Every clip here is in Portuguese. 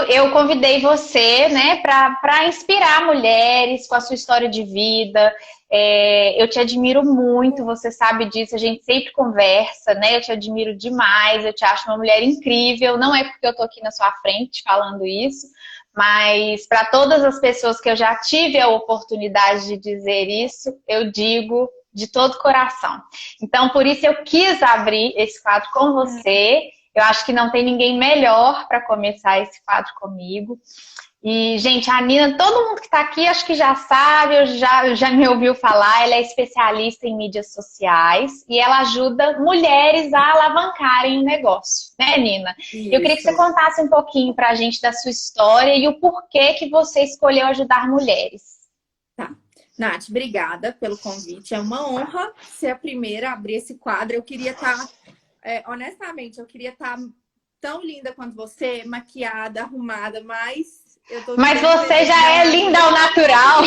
eu convidei você, né, para inspirar mulheres com a sua história de vida. Eu te admiro muito, você sabe disso, a gente sempre conversa, né? Eu te admiro demais, eu te acho uma mulher incrível. Não é porque eu tô aqui na sua frente falando isso, mas para todas as pessoas que eu já tive a oportunidade de dizer isso, eu digo de todo coração. Então, por isso eu quis abrir esse quadro com você. Eu acho que não tem ninguém melhor para começar esse quadro comigo. E, gente, a Nina, todo mundo que está aqui acho que já sabe, já me ouviu falar, ela é especialista em mídias sociais e ela ajuda mulheres a alavancarem o negócio, né, Nina? Eu queria que você Isso. contasse um pouquinho para a gente da sua história e o porquê que você escolheu ajudar mulheres. Tá. Nath, obrigada pelo convite. É uma honra ser a primeira a abrir esse quadro. Eu queria estar, honestamente, eu queria estar tão linda quanto você, maquiada, arrumada, mas eu tô Mas vivendo você já é maternidade. linda ao natural.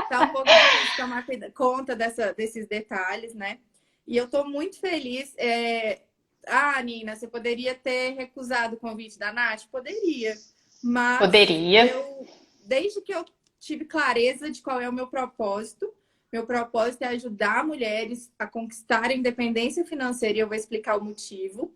Tá um pouco difícil tomar conta desses detalhes, né? E eu tô muito feliz. Nina, você poderia ter recusado o convite da Nath? Poderia. Mas Poderia. desde que eu tive clareza de qual é o meu propósito é ajudar mulheres a conquistarem independência financeira e eu vou explicar o motivo.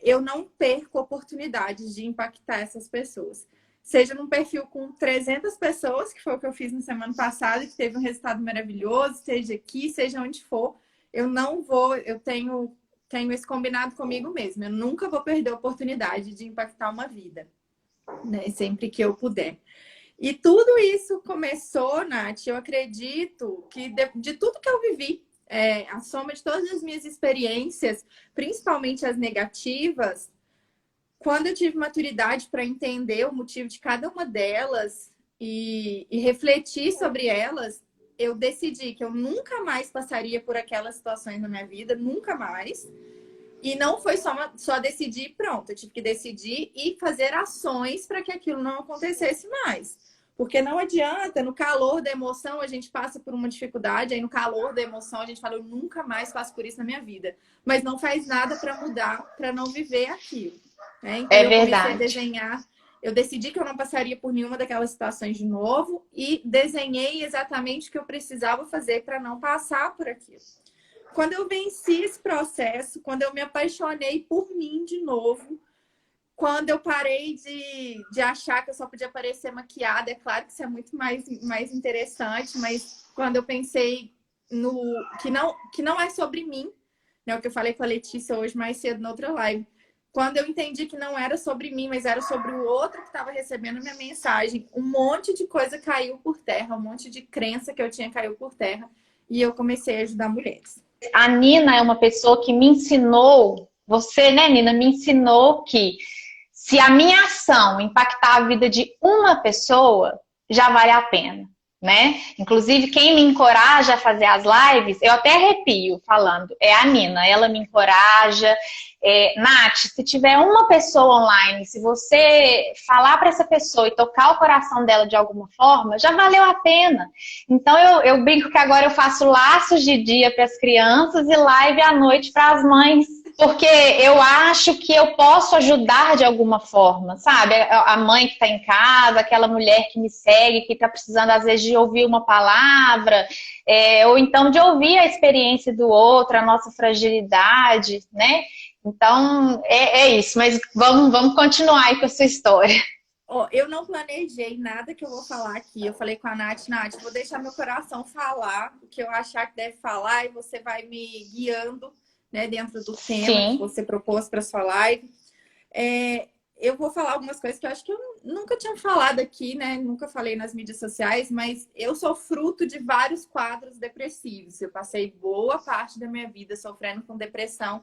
Eu não perco oportunidades de impactar essas pessoas. Seja num perfil com 300 pessoas, que foi o que eu fiz na semana passada, que teve um resultado maravilhoso, seja aqui, seja onde for, eu tenho esse combinado comigo mesma. Eu nunca vou perder a oportunidade de impactar uma vida, né? Sempre que eu puder. E tudo isso começou, Nath, eu acredito que de tudo que eu vivi, a soma de todas as minhas experiências, principalmente as negativas, quando eu tive maturidade para entender o motivo de cada uma delas e refletir sobre elas, eu decidi que eu nunca mais passaria por aquelas situações na minha vida, nunca mais. E não foi só decidir e pronto. Eu tive que decidir e fazer ações para que aquilo não acontecesse mais. Porque não adianta, no calor da emoção, a gente passa por uma dificuldade, aí no calor da emoção a gente fala, eu nunca mais passo por isso na minha vida. Mas não faz nada para mudar, para não viver aquilo. Né? Então É eu comecei a verdade. desenhar, eu decidi que eu não passaria por nenhuma daquelas situações de novo e desenhei exatamente o que eu precisava fazer para não passar por aquilo. Quando eu venci esse processo, quando eu me apaixonei por mim de novo, quando eu parei de achar que eu só podia parecer maquiada, é claro que isso é muito mais interessante, mas quando eu pensei no que não é sobre mim, né, o que eu falei com a Letícia hoje mais cedo na outra live, quando eu entendi que não era sobre mim, mas era sobre o outro que estava recebendo minha mensagem, um monte de coisa caiu por terra, um monte de crença que eu tinha caiu por terra, e eu comecei a ajudar mulheres. A Nina é uma pessoa que me ensinou, você, né, Nina, me ensinou que se a minha ação impactar a vida de uma pessoa, já vale a pena, né? Inclusive, quem me encoraja a fazer as lives, eu até arrepio falando, é a Nina, ela me encoraja. Nath, se tiver uma pessoa online, se você falar para essa pessoa e tocar o coração dela de alguma forma, já valeu a pena. Então, eu brinco que agora eu faço laços de dia para as crianças e live à noite para as mães. Porque eu acho que eu posso ajudar de alguma forma, sabe? A mãe que está em casa, aquela mulher que me segue, que está precisando, às vezes, de ouvir uma palavra, ou então de ouvir a experiência do outro, a nossa fragilidade, né? Então, é isso. Mas vamos continuar aí com a sua história. Eu não planejei nada que eu vou falar aqui. Eu falei com a Nath, vou deixar meu coração falar o que eu achar que deve falar e você vai me guiando, né, dentro do tema que Sim. você propôs para sua live. Eu vou falar algumas coisas que eu acho que eu nunca tinha falado aqui, né? Nunca falei nas mídias sociais, mas eu sou fruto de vários quadros depressivos. Eu passei boa parte da minha vida sofrendo com depressão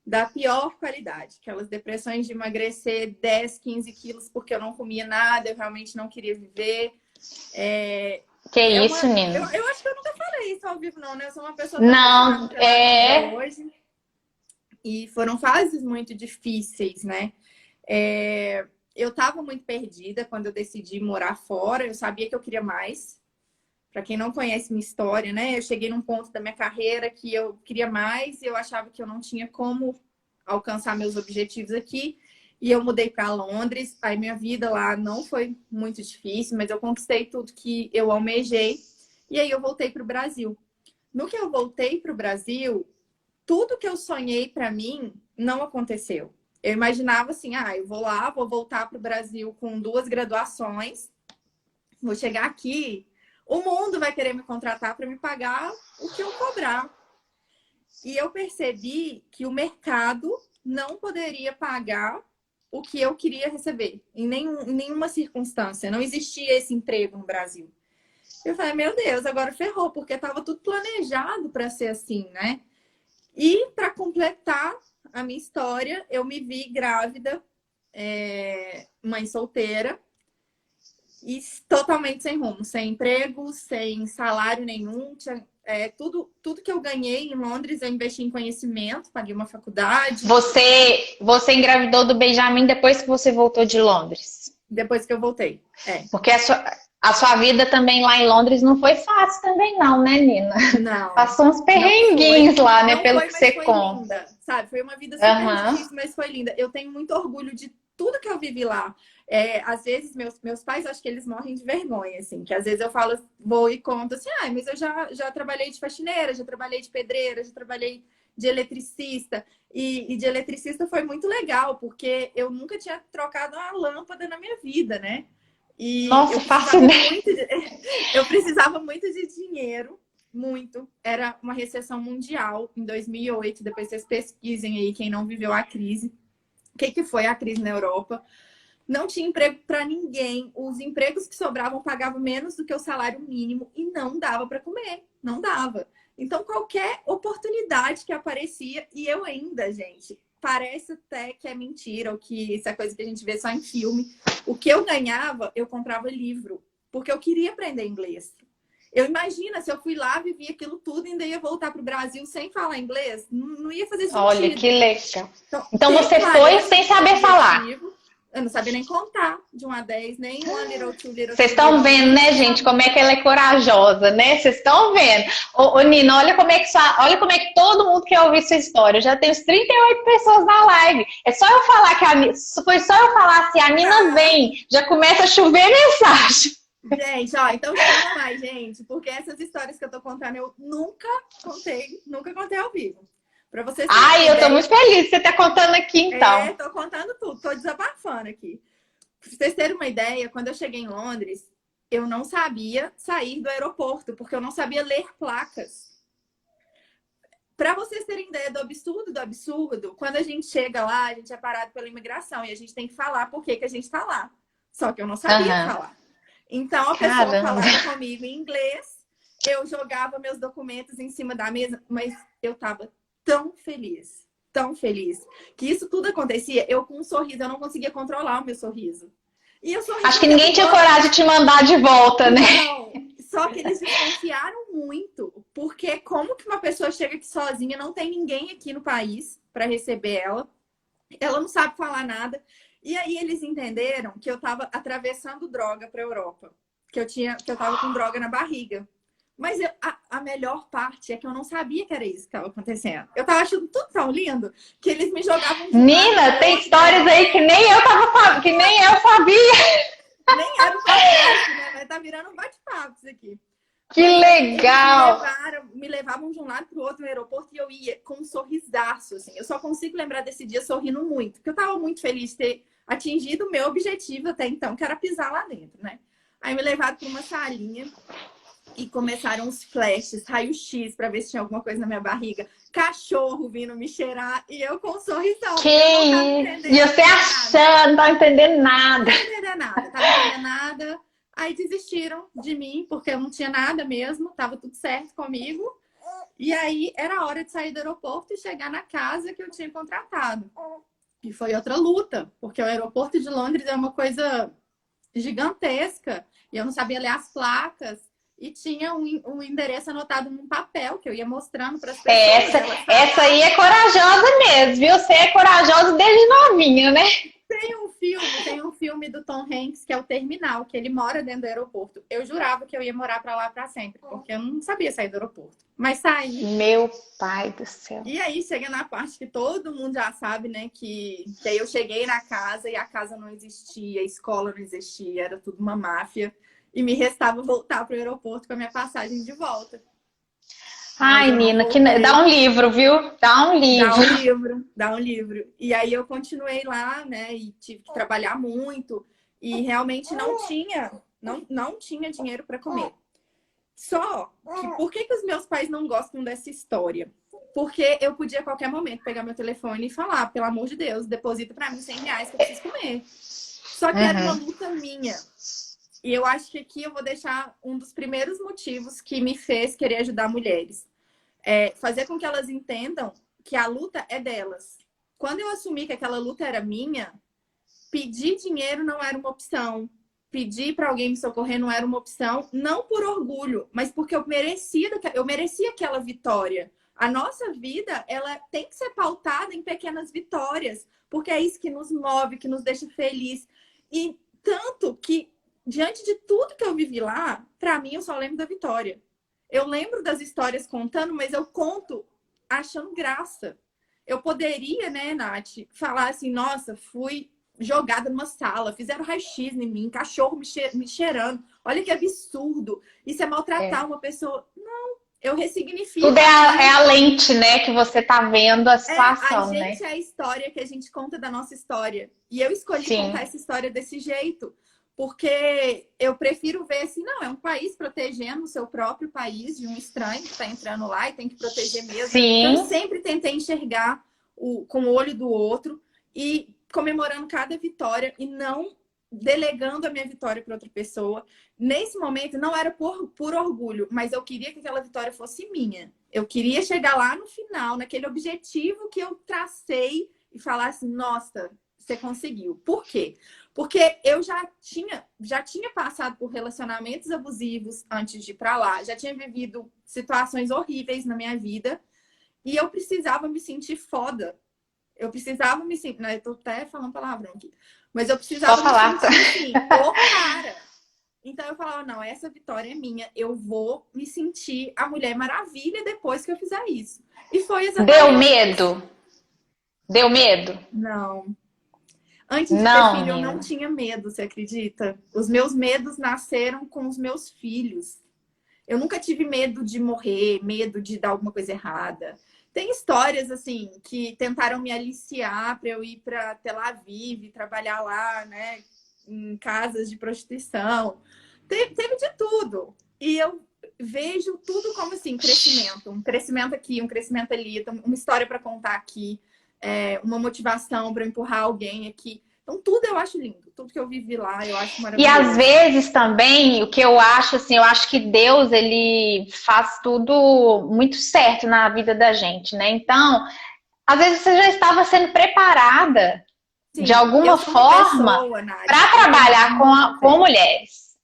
da pior qualidade. Aquelas depressões de emagrecer 10, 15 quilos porque eu não comia nada, eu realmente não queria viver. Que isso, Nina? Eu acho que eu nunca falei isso ao vivo, não, né? Eu sou uma pessoa tão apaixonada Não, pela vida hoje. E foram fases muito difíceis, né? Eu estava muito perdida quando eu decidi morar fora. Eu sabia que eu queria mais. Para quem não conhece minha história, né? Eu cheguei num ponto da minha carreira que eu queria mais e eu achava que eu não tinha como alcançar meus objetivos aqui. E eu mudei para Londres. Aí minha vida lá não foi muito difícil, mas eu conquistei tudo que eu almejei. E aí eu voltei para o Brasil. No que eu voltei para o Brasil, tudo que eu sonhei para mim não aconteceu. Eu imaginava assim, eu vou lá, vou voltar para o Brasil com 2 graduações, vou chegar aqui, o mundo vai querer me contratar para me pagar o que eu cobrar. E eu percebi que o mercado não poderia pagar o que eu queria receber, em nenhuma circunstância. Não existia esse emprego no Brasil. Eu falei, meu Deus, agora ferrou, porque estava tudo planejado para ser assim, né? E para completar a minha história, eu me vi grávida, mãe solteira, e totalmente sem rumo, sem emprego, sem salário nenhum. Tudo que eu ganhei em Londres, eu investi em conhecimento, paguei uma faculdade. Você engravidou do Benjamin depois que você voltou de Londres? Depois que eu voltei, Porque a sua vida também lá em Londres não foi fácil também não, né, Nina? Não. Passou uns perrenguinhos lá, né, pelo que você conta. Linda, sabe? Foi uma vida super difícil, mas foi linda. Eu tenho muito orgulho de tudo que eu vivi lá. Às vezes, meus pais, acho que eles morrem de vergonha, assim. Que às vezes eu falo, vou e conto assim, mas eu já trabalhei de faxineira, já trabalhei de pedreira, já trabalhei de eletricista. E de eletricista foi muito legal, porque eu nunca tinha trocado uma lâmpada na minha vida, né? E nossa, fácil, né? Eu precisava muito de dinheiro, muito. Era uma recessão mundial em 2008. Depois vocês pesquisem aí, quem não viveu a crise. O que foi a crise na Europa? Não tinha emprego para ninguém. Os empregos que sobravam pagavam menos do que o salário mínimo e não dava para comer. Não dava. Então, qualquer oportunidade que aparecia, e eu ainda, gente, parece até que é mentira, ou que isso é coisa que a gente vê só em filme. O que eu ganhava, eu comprava livro, porque eu queria aprender inglês. Eu imagino, se eu fui lá, vivi aquilo tudo e ainda ia voltar para o Brasil sem falar inglês, não ia fazer sentido. Olha, que legal. Então você foi sem saber falar. Eu não sabia nem contar de 1 a 10, nem 1 little, 2 little. Vocês estão vendo, né, gente, como é que ela é corajosa, né? Vocês estão vendo. Ô, Nina, olha como é que todo mundo quer ouvir sua história. Eu já tenho 38 pessoas na live. É só eu falar foi só eu falar assim, a Nina vem, já começa a chover mensagem. Gente, então chama mais, gente, porque essas histórias que eu tô contando eu nunca contei ao vivo. Pra vocês eu tô muito feliz que você tá contando aqui, então. Tô contando tudo, tô desabafando aqui. Pra vocês terem uma ideia, quando eu cheguei em Londres, eu não sabia sair do aeroporto, porque eu não sabia ler placas. Pra vocês terem ideia do absurdo, quando a gente chega lá, a gente é parado pela imigração e a gente tem que falar por que a gente tá lá. Só que eu não sabia falar. Então a pessoa falava comigo em inglês, eu jogava meus documentos em cima da mesa, mas eu tava tão feliz, que isso tudo acontecia, eu com um sorriso, eu não conseguia controlar o meu sorriso. E eu sorria. Acho que ninguém tinha coragem de te mandar de volta, né? Não, só que eles desconfiaram muito, porque como que uma pessoa chega aqui sozinha, não tem ninguém aqui no país para receber ela não sabe falar nada. E aí eles entenderam que eu estava atravessando droga para a Europa, que eu estava com droga na barriga. Mas a melhor parte é que eu não sabia que era isso que estava acontecendo. Eu estava achando tudo tão lindo que eles me jogavam... Nina, tem histórias aí que nem eu sabia. Nem era um podcast, né? Mas tá virando um bate-papo isso aqui. Que legal! Me levavam de um lado para o outro no aeroporto e eu ia com um sorrisaço, assim. Eu só consigo lembrar desse dia sorrindo muito, porque eu estava muito feliz de ter atingido o meu objetivo até então, que era pisar lá dentro, né? Aí me levaram para uma salinha e começaram os flashes, raio-x, para ver se tinha alguma coisa na minha barriga. Cachorro vindo me cheirar e eu com um sorrisão. E você achando, não tá entendendo nada. Não entendendo nada. Aí desistiram de mim, porque eu não tinha nada mesmo, tava tudo certo comigo. E aí era a hora de sair do aeroporto e chegar na casa que eu tinha contratado. E foi outra luta, porque o aeroporto de Londres é uma coisa gigantesca. E eu não sabia ler as placas. E tinha um endereço anotado num papel que eu ia mostrando para as pessoas. Essa aí é corajosa mesmo, viu? Você é corajosa desde novinha, né? Tem um filme do Tom Hanks, que é o Terminal, que ele mora dentro do aeroporto. Eu jurava que eu ia morar pra lá pra sempre, porque eu não sabia sair do aeroporto. Mas saí. Meu pai do céu. E aí chega na parte que todo mundo já sabe, né? Que aí eu cheguei na casa e a casa não existia, a escola não existia, era tudo uma máfia. E me restava voltar pro aeroporto com a minha passagem de volta. Ai, Mas eu não Nina, voltei. dá um livro, viu? Dá um Dá livro. um livro, dá um livro. E aí eu continuei lá, né? E tive que trabalhar muito. E realmente não tinha dinheiro para comer. Só que por que os meus pais não gostam dessa história? Porque eu podia a qualquer momento pegar meu telefone e falar, pelo amor de Deus, deposita para mim R$ 100 que eu preciso comer. Só que era uma luta minha. E eu acho que aqui eu vou deixar um dos primeiros motivos que me fez querer ajudar mulheres. Fazer com que elas entendam que a luta é delas. Quando eu assumi que aquela luta era minha, pedir dinheiro não era uma opção. Pedir para alguém me socorrer não era uma opção, não por orgulho, mas porque eu merecia aquela vitória. A nossa vida, ela tem que ser pautada em pequenas vitórias, porque é isso que nos move, que nos deixa feliz. E tanto que, diante de tudo que eu vivi lá, para mim eu só lembro da vitória. Eu lembro das histórias contando, mas eu conto achando graça. Eu poderia, né, Nath, falar assim, nossa, fui jogada numa sala, fizeram raio-x em mim, cachorro me cheirando. Olha que absurdo. Isso é maltratar uma pessoa. Não, eu ressignifico. Tudo é a lente, né, que você tá vendo a situação, a né? gente é a história que a gente conta da nossa história. E eu escolhi contar essa história desse jeito. Porque eu prefiro ver assim, não, é um país protegendo o seu próprio país de um estranho que está entrando lá e tem que proteger mesmo. Sim. Então, eu sempre tentei enxergar com o olho do outro e comemorando cada vitória e não delegando a minha vitória para outra pessoa. Nesse momento, não era por orgulho, mas eu queria que aquela vitória fosse minha. Eu queria chegar lá no final, naquele objetivo que eu tracei e falar assim, nossa, você conseguiu. Por quê? Porque eu já tinha passado por relacionamentos abusivos antes de ir para lá, já tinha vivido situações horríveis na minha vida e eu precisava me sentir foda. Eu precisava me sentir... Né? Eu tô até falando palavrão aqui. Mas eu precisava me sentir assim, ô cara. Então eu falava, não, essa vitória é minha. Eu vou me sentir a Mulher Maravilha depois que eu fizer isso. E foi exatamente... Deu medo? Deu medo? Não. Antes de ter filho, eu não tinha medo, você acredita? Os meus medos nasceram com os meus filhos. Eu nunca tive medo de morrer, medo de dar alguma coisa errada. Tem histórias, assim, que tentaram me aliciar para eu ir para Tel Aviv, trabalhar lá, né, em casas de prostituição. Teve de tudo. E eu vejo tudo como, assim, crescimento. Um crescimento aqui, um crescimento ali, uma história para contar aqui. Uma motivação para empurrar alguém aqui. Então, tudo eu acho lindo. Tudo que eu vivi lá, eu acho maravilhoso. E às vezes também, o que eu acho, assim, eu acho que Deus, ele faz tudo muito certo na vida da gente, né? Então, às vezes você já estava sendo preparada, sim, de alguma forma para trabalhar com mulheres.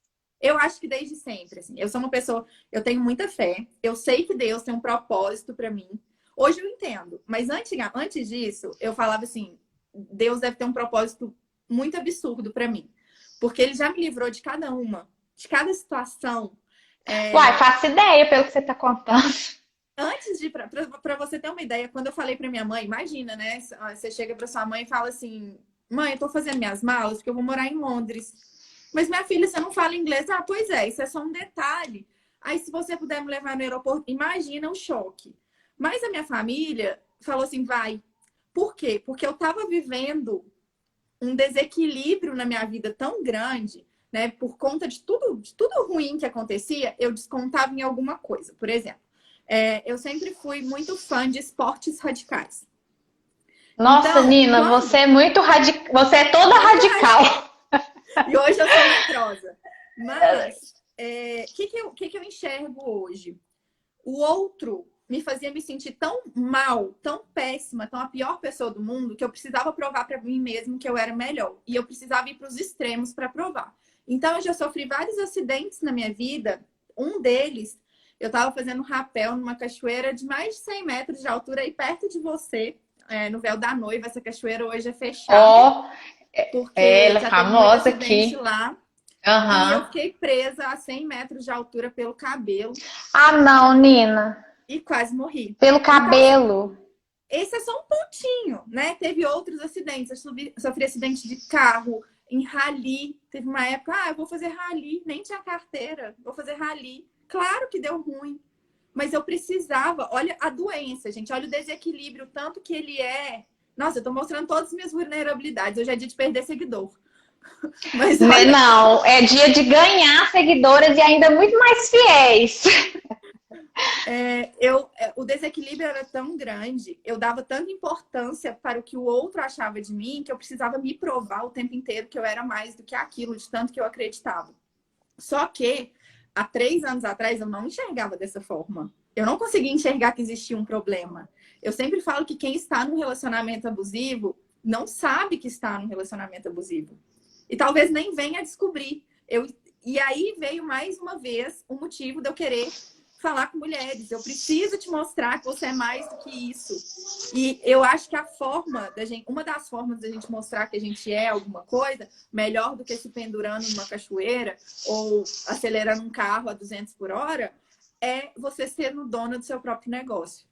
Eu acho que desde sempre, assim. Eu sou uma pessoa, eu tenho muita fé. Eu sei que Deus tem um propósito para mim. Hoje eu entendo, mas antes disso, eu falava assim, Deus deve ter um propósito muito absurdo para mim. Porque ele já me livrou de cada de situação. Uai, faço ideia pelo que você está contando. Antes de, para você ter uma ideia, quando eu falei para minha mãe, imagina, né? Você chega para sua mãe e fala assim, mãe, eu tô fazendo minhas malas porque eu vou morar em Londres. Mas minha filha, você não fala inglês? Ah, pois é, isso é só um detalhe. Aí se você puder me levar no aeroporto, imagina o choque. Mas a minha família falou assim, vai. Por quê? Porque eu estava vivendo um desequilíbrio na minha vida tão grande, né? Por conta de tudo ruim que acontecia, eu descontava em alguma coisa. Por exemplo, eu sempre fui muito fã de esportes radicais. Nossa, então, Nina, você é muito radical. Você é toda radical. E hoje eu sou medrosa. Mas, o que eu enxergo hoje? O outro me fazia me sentir tão mal, tão péssima, tão a pior pessoa do mundo, que eu precisava provar para mim mesmo que eu era melhor. E eu precisava ir para os extremos para provar. Então, eu já sofri vários acidentes na minha vida. Um deles, eu estava fazendo rapel numa cachoeira de mais de 100 metros de altura, aí perto de você, no Véu da Noiva. Essa cachoeira hoje é fechada. porque Ela é já teve muito famosa acidente aqui. lá. E eu Aham. fiquei presa a 100 metros de altura pelo cabelo Ah, não, Nina. e quase morri. Pelo Então, assim, cabelo. esse é só um pontinho, né? Teve outros acidentes. Eu sofri acidente de carro, em rally. Teve uma época, eu vou fazer rally. Nem tinha carteira, vou fazer rally. Claro que deu ruim. Mas eu precisava. Olha a doença, gente. Olha o desequilíbrio, tanto que ele é. Nossa, eu tô mostrando todas as minhas vulnerabilidades. Hoje é dia de perder seguidor. Mas Né, olha, não, é dia de ganhar seguidoras e ainda muito mais fiéis. o desequilíbrio era tão grande, eu dava tanta importância para o que o outro achava de mim, que eu precisava me provar o tempo inteiro que eu era mais do que aquilo, de tanto que eu acreditava. Só que, há 3 anos atrás, eu não enxergava dessa forma. Eu não conseguia enxergar que existia um problema. Eu sempre falo que quem está num relacionamento abusivo não sabe que está num relacionamento abusivo. E talvez nem venha a descobrir. E aí veio mais uma vez o motivo de eu querer falar com mulheres. Eu preciso te mostrar que você é mais do que isso. E eu acho que uma das formas da gente mostrar que a gente é alguma coisa, melhor do que se pendurando numa cachoeira ou acelerando um carro a 200 por hora, é você ser o dono do seu próprio negócio.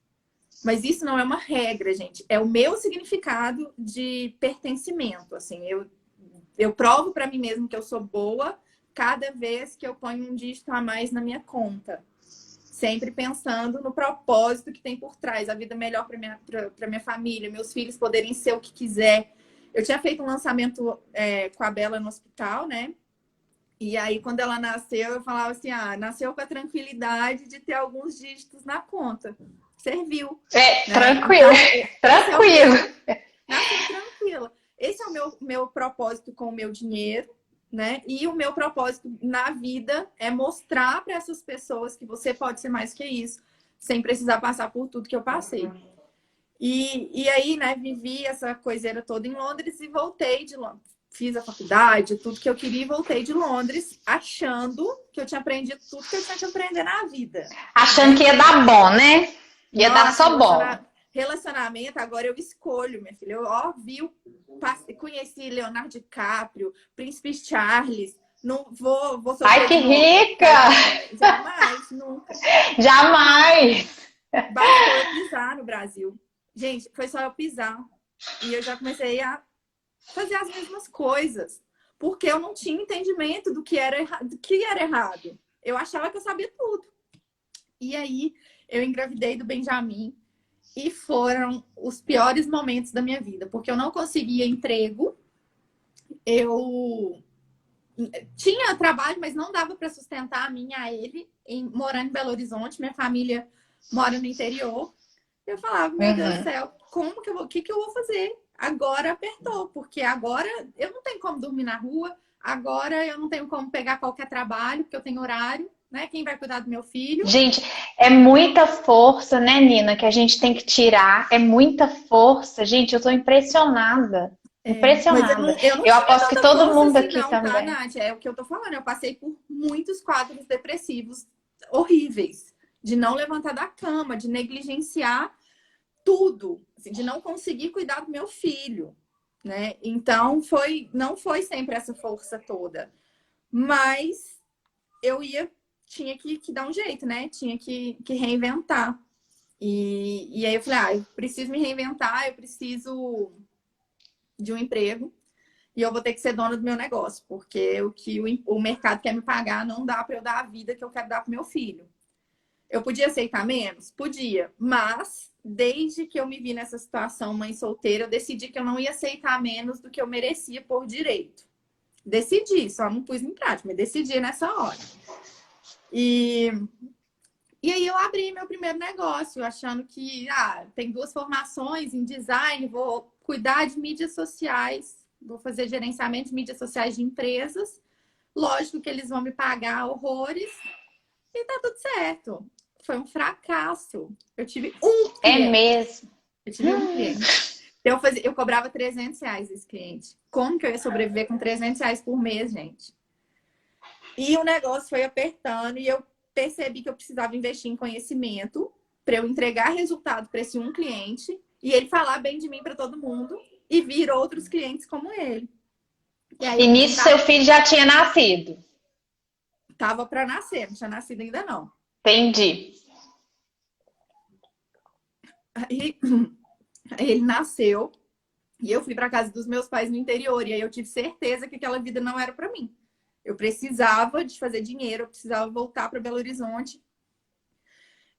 Mas isso não é uma regra, gente. É o meu significado de pertencimento. Assim, eu provo para mim mesmo que eu sou boa cada vez que eu ponho um dígito a mais na minha conta. Sempre pensando no propósito que tem por trás, a vida melhor para minha família, meus filhos poderem ser o que quiser. Eu tinha feito um lançamento com a Bela no hospital, né? E aí, quando ela nasceu, eu falava assim, nasceu com a tranquilidade de ter alguns dígitos na conta. Serviu. Né? Tranquilo, Então, tranquilo. Nasceu tranquila. Esse é o meu propósito com o meu dinheiro, né? E o meu propósito na vida é mostrar para essas pessoas que você pode ser mais que isso, sem precisar passar por tudo que eu passei. E aí, né, vivi essa coiseira toda em Londres e voltei de Londres. Fiz a faculdade, tudo que eu queria e voltei de Londres, achando que eu tinha aprendido tudo que eu tinha que aprender na vida. Achando né? que ia dar bom, né? Ia dar Nossa, só bom. relacionamento, agora eu escolho, minha filha. Eu conheci Leonardo DiCaprio, Príncipe Charles. Não vou Ai, sofrer que de novo. rica! Jamais, nunca. Jamais! Bastou eu pisar no Brasil. Gente, foi só eu pisar. E eu já comecei a fazer as mesmas coisas. Porque eu não tinha entendimento do que era errado. Eu achava que eu sabia tudo. E aí, eu engravidei do Benjamin. E foram os piores momentos da minha vida. Porque eu não conseguia emprego. Eu tinha trabalho, mas não dava para sustentar a mim e a ele, morando em Belo Horizonte. Minha família mora no interior. Eu falava, meu Deus do céu, o que eu vou fazer? Agora apertou, porque agora eu não tenho como dormir na rua, agora eu não tenho como pegar qualquer trabalho, porque eu tenho horário, né? Quem vai cuidar do meu filho? Gente, é muita força, né, Nina, que a gente tem que tirar. É muita força. Gente, eu tô impressionada. Mas Impressionada. eu não Eu tinha aposto que tanta todo força mundo assim, aqui não, tá, também. Nath? É o que eu tô falando. Eu passei por muitos quadros depressivos horríveis, de não levantar da cama, de negligenciar tudo, assim, de não conseguir cuidar do meu filho, né? Então, não foi sempre essa força toda. Mas tinha que dar um jeito, né? Tinha que reinventar. E aí eu falei, eu preciso me reinventar, eu preciso de um emprego e eu vou ter que ser dona do meu negócio, porque o que o mercado quer me pagar não dá para eu dar a vida que eu quero dar para meu filho. Eu podia aceitar menos? Podia, mas desde que eu me vi nessa situação, mãe solteira, eu decidi que eu não ia aceitar menos do que eu merecia por direito. Decidi, só não pus em prática, mas decidi nessa hora. E aí eu abri meu primeiro negócio, achando que tem 2 formações em design, vou cuidar de mídias sociais, vou fazer gerenciamento de mídias sociais de empresas. Lógico que eles vão me pagar horrores e tá tudo certo. Foi um fracasso. Eu tive um cliente. É mesmo. Eu tive um cliente. Eu cobrava R$300 esse cliente. Como que eu ia sobreviver com R$300 por mês, gente? E o negócio foi apertando e eu percebi que eu precisava investir em conhecimento para eu entregar resultado para esse um cliente e ele falar bem de mim para todo mundo e vir outros clientes como ele. E aí E nisso seu filho já tinha nascido. tava para nascer, não tinha nascido ainda não. Entendi. Aí ele nasceu e eu fui para casa dos meus pais no interior. E aí eu tive certeza que aquela vida não era para mim. Eu precisava de fazer dinheiro, eu precisava voltar para Belo Horizonte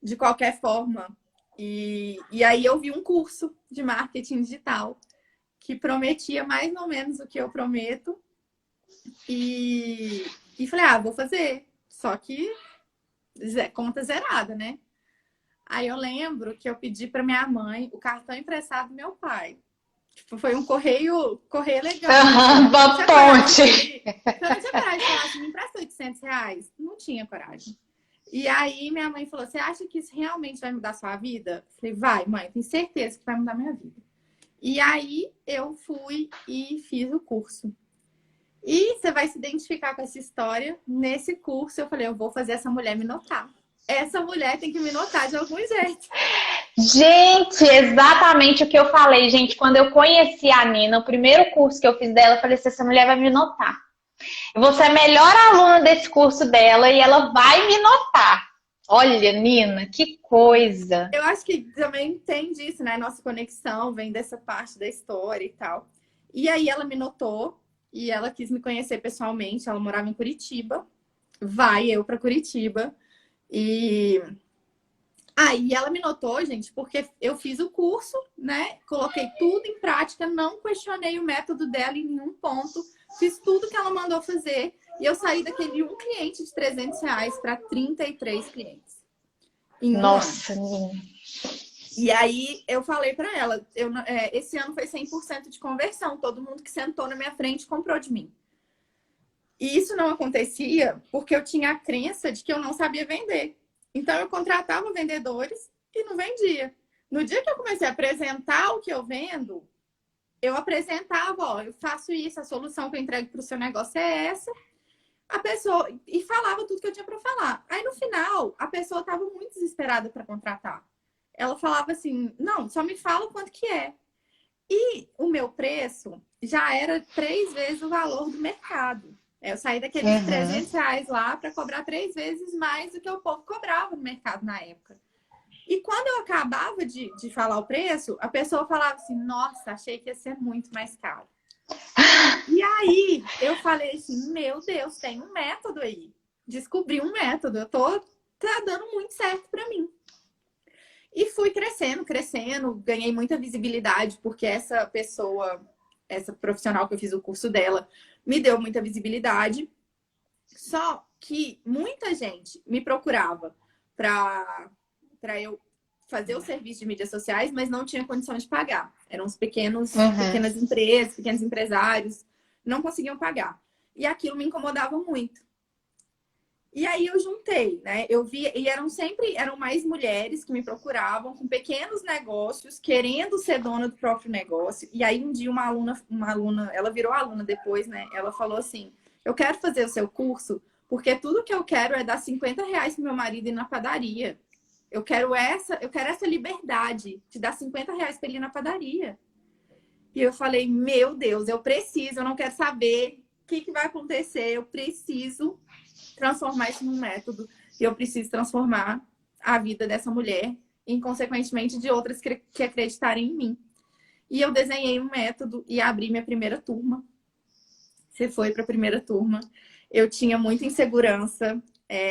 de qualquer forma. E aí eu vi um curso de marketing digital que prometia mais ou menos o que eu prometo. E falei, vou fazer. Só que conta zerada, né? Aí eu lembro que eu pedi para minha mãe o cartão emprestado do meu pai. Tipo, foi um correio elegante. Aham, uma ponte. Eu não tinha coragem de falar assim, me empresta R$ 800. Não tinha coragem. E aí minha mãe falou, você acha que isso realmente vai mudar a sua vida? Eu falei, vai, mãe, tenho certeza que vai mudar a minha vida. E aí eu fui e fiz o curso. E você vai se identificar com essa história. Nesse curso eu falei, eu vou fazer essa mulher me notar. Essa mulher tem que me notar de algum jeito. Gente, exatamente o que eu falei, gente. Quando eu conheci a Nina, o primeiro curso que eu fiz dela, eu falei assim, essa mulher vai me notar. Eu vou ser a melhor aluna desse curso dela e ela vai me notar. Olha, Nina, que coisa. Eu acho que também tem disso, né? Nossa conexão vem dessa parte da história e tal. E aí ela me notou e ela quis me conhecer pessoalmente. Ela morava em Curitiba. Vai eu para Curitiba. E aí ela me notou, gente, porque eu fiz o curso, né? Coloquei tudo em prática, não questionei o método dela em nenhum ponto. Fiz tudo que ela mandou fazer. E eu saí daquele um cliente de R$ 300 para 33 clientes. Nossa, Nina. E aí eu falei para ela, esse ano foi 100% de conversão. Todo mundo que sentou na minha frente comprou de mim. E isso não acontecia porque eu tinha a crença de que eu não sabia vender. Então eu contratava vendedores e não vendia. No dia que eu comecei a apresentar o que eu vendo, eu apresentava, eu faço isso, a solução que eu entrego para o seu negócio é essa. A pessoa e falava tudo que eu tinha para falar. Aí no final, a pessoa estava muito desesperada para contratar. Ela falava assim, não, só me fala quanto que é. E o meu preço já era 3 vezes o valor do mercado. Eu saí daqueles R$ 300 lá para cobrar 3 vezes mais do que o povo cobrava no mercado na época. E quando eu acabava de falar o preço, a pessoa falava assim, nossa, achei que ia ser muito mais caro. E aí eu falei assim, meu Deus, tem um método aí. Descobri um método, tá dando muito certo para mim. E fui crescendo, ganhei muita visibilidade, porque essa profissional que eu fiz o curso dela, me deu muita visibilidade. Só que muita gente me procurava para eu fazer o serviço de mídias sociais, mas não tinha condição de pagar. Eram os pequenas empresas, pequenos empresários, não conseguiam pagar. E aquilo me incomodava muito. E aí eu juntei, né? Eu vi, e eram mais mulheres que me procuravam com pequenos negócios, querendo ser dona do próprio negócio. E aí um dia uma aluna, ela virou aluna depois, né? Ela falou assim: eu quero fazer o seu curso, porque tudo que eu quero é dar R$ 50 pro meu marido ir na padaria. Eu quero essa liberdade de dar R$ 50 para ele ir na padaria. E eu falei, meu Deus, eu não quero saber o que vai acontecer, eu preciso transformar isso num método. E eu preciso transformar a vida dessa mulher e, consequentemente, de outras que acreditarem em mim. E eu desenhei um método e abri minha primeira turma. Você foi para a primeira turma. Eu tinha muita insegurança.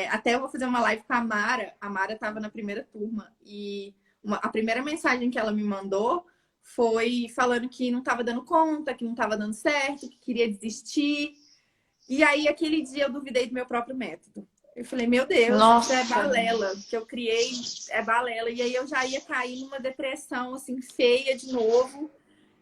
Até eu vou fazer uma live com a Mara. A Mara estava na primeira turma. E a primeira mensagem que ela me mandou foi falando que não estava dando conta, que não estava dando certo, que queria desistir. E aí, aquele dia, eu duvidei do meu próprio método. Eu falei, meu Deus, Nossa. isso é balela. O que eu criei é balela. E aí, eu já ia cair numa depressão, assim, feia de novo.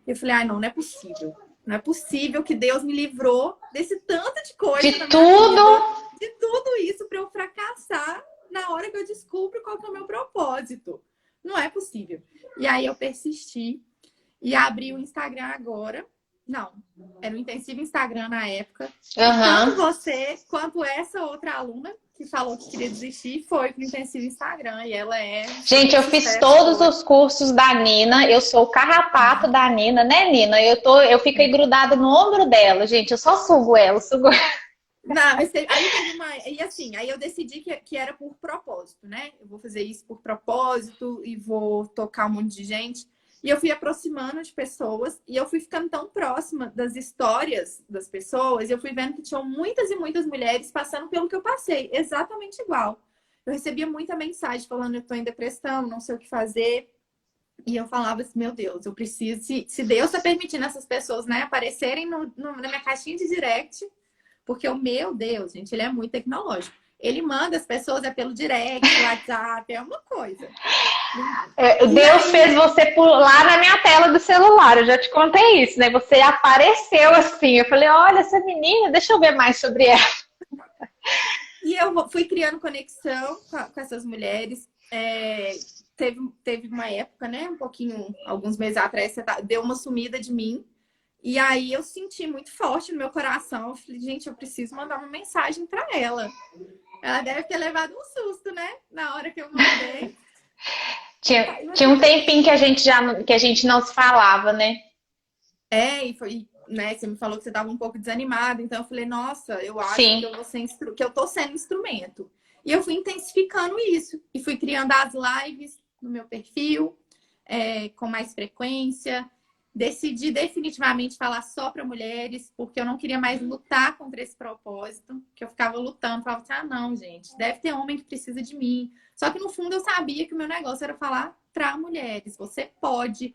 Eu falei, não é possível. Não é possível que Deus me livrou desse tanto de coisa. De tudo? De tudo isso para eu fracassar na hora que eu descubro qual que é o meu propósito. Não é possível. E aí, eu persisti e abri o Instagram agora. Não, era o Intensivo Instagram na época. Tanto você quanto essa outra aluna que falou que queria desistir e foi pro intensivo Instagram. E ela é... Gente, eu fiz todos os cursos da Nina. Eu sou o carrapato da Nina, né, Nina? Eu fico aí grudada no ombro dela, gente. Eu só sugo ela, sugo. Não, mas aí teve uma... E assim, aí eu decidi que era por propósito, né? Eu vou fazer isso por propósito e vou tocar um monte de gente. E eu fui aproximando de pessoas e eu fui ficando tão próxima das histórias das pessoas e eu fui vendo que tinham muitas e muitas mulheres passando pelo que eu passei, exatamente igual. Eu recebia muita mensagem falando, eu tô em depressão, não sei o que fazer. E eu falava assim, meu Deus, eu preciso... Se Deus tá permitindo essas pessoas, né, aparecerem na minha caixinha de direct, porque o meu Deus, gente, ele é muito tecnológico. Ele manda as pessoas pelo direct, WhatsApp, é uma coisa. Deus fez você pular na minha tela do celular, eu já te contei isso, né? Você apareceu assim, eu falei, olha essa menina, deixa eu ver mais sobre ela. E eu fui criando conexão com essas mulheres. Teve uma época, né? Um pouquinho, alguns meses atrás, você deu uma sumida de mim. E aí eu senti muito forte no meu coração. Eu falei, gente, eu preciso mandar uma mensagem para ela. Ela deve ter levado um susto, né? Na hora que eu mandei. Tinha um tempinho que a gente não se falava, né? E foi, né? Você me falou que você estava um pouco desanimada, então eu falei, nossa, eu acho Sim. que eu tô sendo instrumento. E eu fui intensificando isso. E fui criando as lives no meu perfil, com mais frequência. Decidi definitivamente falar só para mulheres, porque eu não queria mais lutar contra esse propósito, que eu ficava lutando, falava assim, não, gente, deve ter homem que precisa de mim. Só que no fundo eu sabia que o meu negócio era falar para mulheres. Você pode,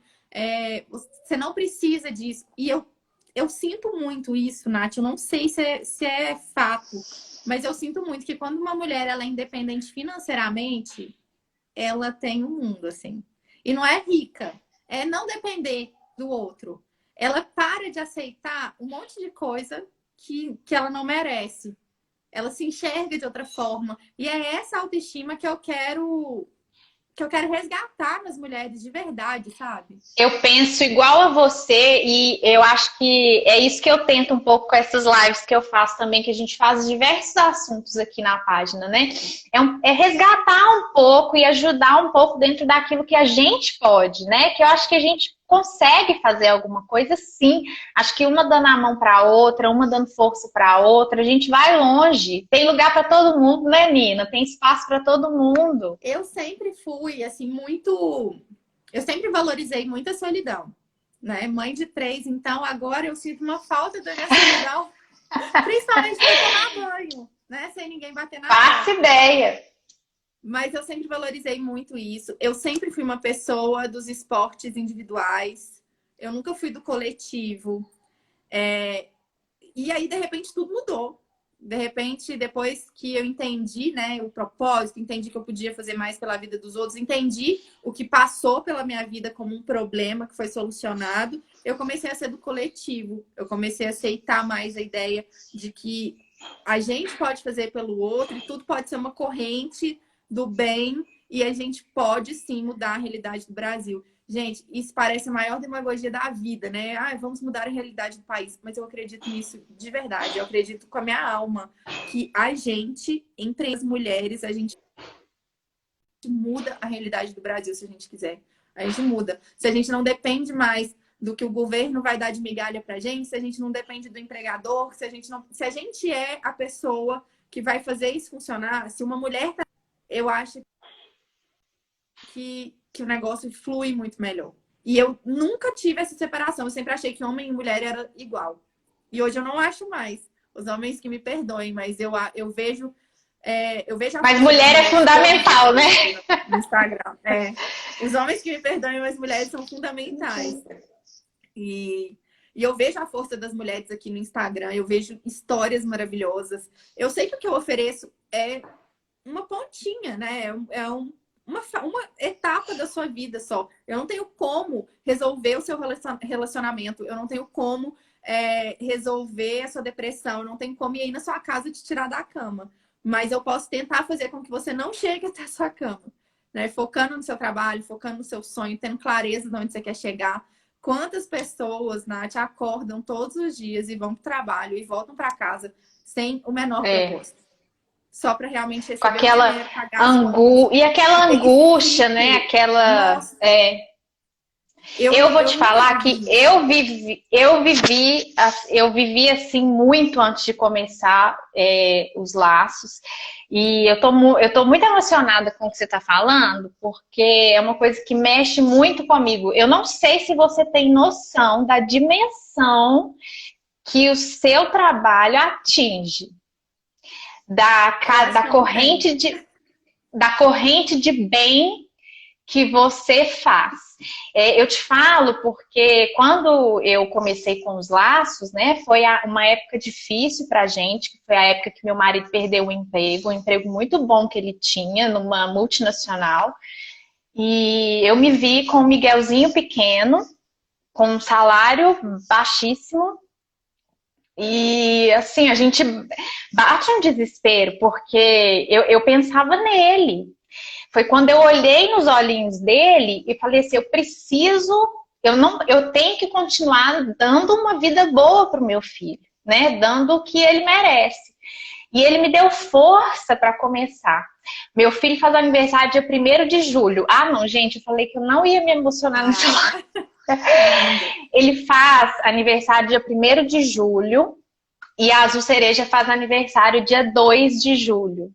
você não precisa disso. E eu sinto muito isso, Nath. Eu não sei se é fato, mas eu sinto muito que quando uma mulher ela é independente financeiramente, ela tem um mundo, assim. E não é rica, é não depender do outro. Ela para de aceitar um monte de coisa que ela não merece. Ela se enxerga de outra forma. E é essa autoestima que eu quero resgatar nas mulheres de verdade, sabe? Eu penso igual a você e eu acho que é isso que eu tento um pouco com essas lives que eu faço também, que a gente faz diversos assuntos aqui na página, né? É resgatar um pouco e ajudar um pouco dentro daquilo que a gente pode, né? Que eu acho que a gente consegue fazer alguma coisa sim. Acho que uma dando a mão para a outra, uma dando força para a outra, a gente vai longe. Tem lugar para todo mundo, né, Nina? Tem espaço para todo mundo. Eu sempre fui, assim, muito... Eu sempre valorizei muito a solidão, né? Mãe de 3, então agora eu sinto uma falta da minha solidão, principalmente para tomar banho, né? Sem ninguém bater na Faça ideia. Mas eu sempre valorizei muito isso. Eu sempre fui uma pessoa dos esportes individuais. Eu nunca fui do coletivo. E aí, de repente, tudo mudou. De repente, depois que eu entendi, né, o propósito, entendi que eu podia fazer mais pela vida dos outros, entendi o que passou pela minha vida como um problema que foi solucionado, eu comecei a ser do coletivo. Eu comecei a aceitar mais a ideia de que a gente pode fazer pelo outro e tudo pode ser uma corrente do bem e a gente pode sim mudar a realidade do Brasil. Gente, isso parece a maior demagogia da vida, né? Vamos mudar a realidade do país. Mas eu acredito nisso de verdade. Eu acredito com a minha alma que a gente, entre as mulheres, a gente muda a realidade do Brasil se a gente quiser. A gente muda. Se a gente não depende mais do que o governo vai dar de migalha pra gente, se a gente não depende do empregador, se a gente é a pessoa que vai fazer isso funcionar, se uma mulher eu acho que o negócio flui muito melhor. E eu nunca tive essa separação. Eu sempre achei que homem e mulher era igual. E hoje eu não acho mais. Os homens que me perdoem, mas eu vejo... Mas mulher é fundamental, né? No Instagram. Os homens que me perdoem, mas mulheres são fundamentais. E eu vejo a força das mulheres aqui no Instagram. Eu vejo histórias maravilhosas. Eu sei que o que eu ofereço é uma pontinha, né? Uma etapa da sua vida só. Eu não tenho como resolver o seu relacionamento. Eu não tenho como resolver a sua depressão. Eu não tenho como ir aí na sua casa te tirar da cama. Mas eu posso tentar fazer com que você não chegue até a sua cama. Né? Focando no seu trabalho, focando no seu sonho, tendo clareza de onde você quer chegar. Quantas pessoas, Nath, acordam todos os dias e vão para o trabalho e voltam para casa sem o menor propósito? só para realmente Com receber o aquela dinheiro, pagar as contas. e aquela angústia, né? Ciclo. Aquela. Nossa, Eu vou eu te nunca falar que vivi isso. eu vivi assim muito antes de começar os laços. E eu tô muito emocionada com o que você está falando, porque é uma coisa que mexe muito comigo. Eu não sei se você tem noção da dimensão que o seu trabalho atinge, Eu acho da que eu não tenho. da corrente de bem que você faz. Eu te falo porque quando eu comecei com os laços, né, foi uma época difícil pra gente, que foi a época que meu marido perdeu o emprego, um emprego muito bom que ele tinha numa multinacional, e eu me vi com um Miguelzinho pequeno, com um salário baixíssimo, e assim, a gente bate um desespero, porque eu pensava nele. Foi quando eu olhei nos olhinhos dele e falei assim, eu tenho que continuar dando uma vida boa para o meu filho, né? Dando o que ele merece. E ele me deu força para começar. Meu filho faz aniversário dia 1º de julho. Ah, não, gente, eu falei que eu não ia me emocionar no celular. Ele faz aniversário dia 1º de julho e a Azul Cereja faz aniversário dia 2 de julho.